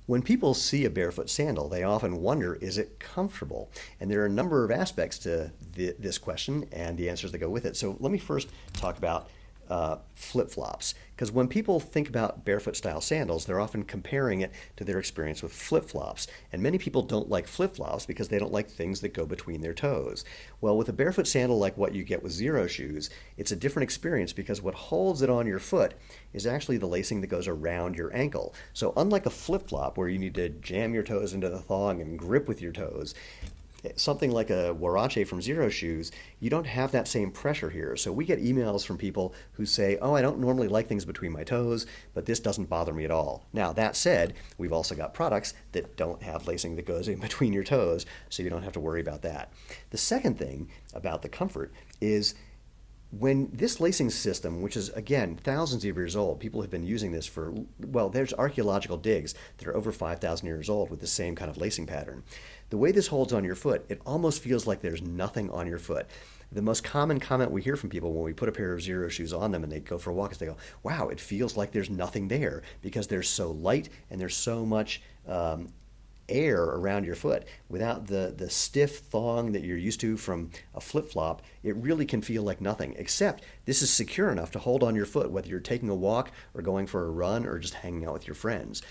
When people see a barefoot sandal, they often wonder, is it comfortable? And there are a number of aspects to this question and the answers that go with it. So let me first talk about flip-flops. Because when people think about barefoot style sandals, they're often comparing it to their experience with flip-flops. And many people don't like flip-flops because they don't like things that go between their toes. Well, with a barefoot sandal like what you get with Xero shoes, it's a different experience because what holds it on your foot is actually the lacing that goes around your ankle. So unlike a flip-flop where you need to jam your toes into the thong and grip with your toes, something like a Warache from Xero shoes, you don't have that same pressure here. So we get emails from people who say, oh, I don't normally like things between my toes, but this doesn't bother me at all. Now, that said, we've also got products that don't have lacing that goes in between your toes, so you don't have to worry about that. The second thing about the comfort is when this lacing system, which is again thousands of years old, people have been using this for, well, there's archaeological digs that are over 5,000 years old with the same kind of lacing pattern. The way this holds on your foot, it almost feels like there's nothing on your foot. The most common comment we hear from people when we put a pair of Xero shoes on them and they go for a walk is they go, wow, it feels like there's nothing there because they're so light and there's so much air around your foot. Without the stiff thong that you're used to from a flip-flop, it really can feel like nothing, except this is secure enough to hold on your foot, whether you're taking a walk or going for a run or just hanging out with your friends.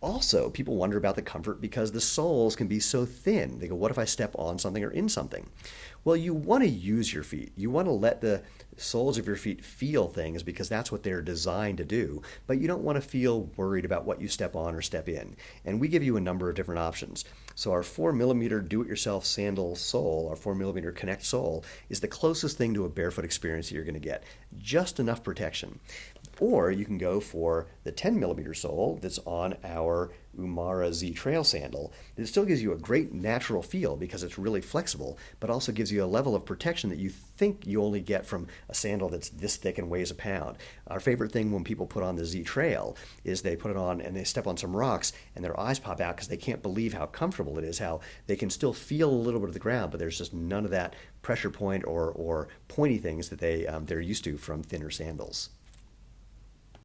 Also, people wonder about the comfort because the soles can be so thin. They go, what if I step on something or in something? Well, you want to use your feet. You want to let the soles of your feet feel things because that's what they're designed to do, but you don't want to feel worried about what you step on or step in. And we give you a number of different options. So our 4mm do-it-yourself sandal sole, our 4mm Connect sole, is the closest thing to a barefoot experience that you're going to get. Just enough protection. Or you can go for the 10mm sole that's on our Umara Z Trail sandal. It still gives you a great natural feel because it's really flexible, but also gives you a level of protection that you think you only get from a sandal that's this thick and weighs a pound. Our favorite thing when people put on the Z Trail is they put it on and they step on some rocks and their eyes pop out because they can't believe how comfortable it is, how they can still feel a little bit of the ground, but there's just none of that pressure point or pointy things that they're used to from thinner sandals.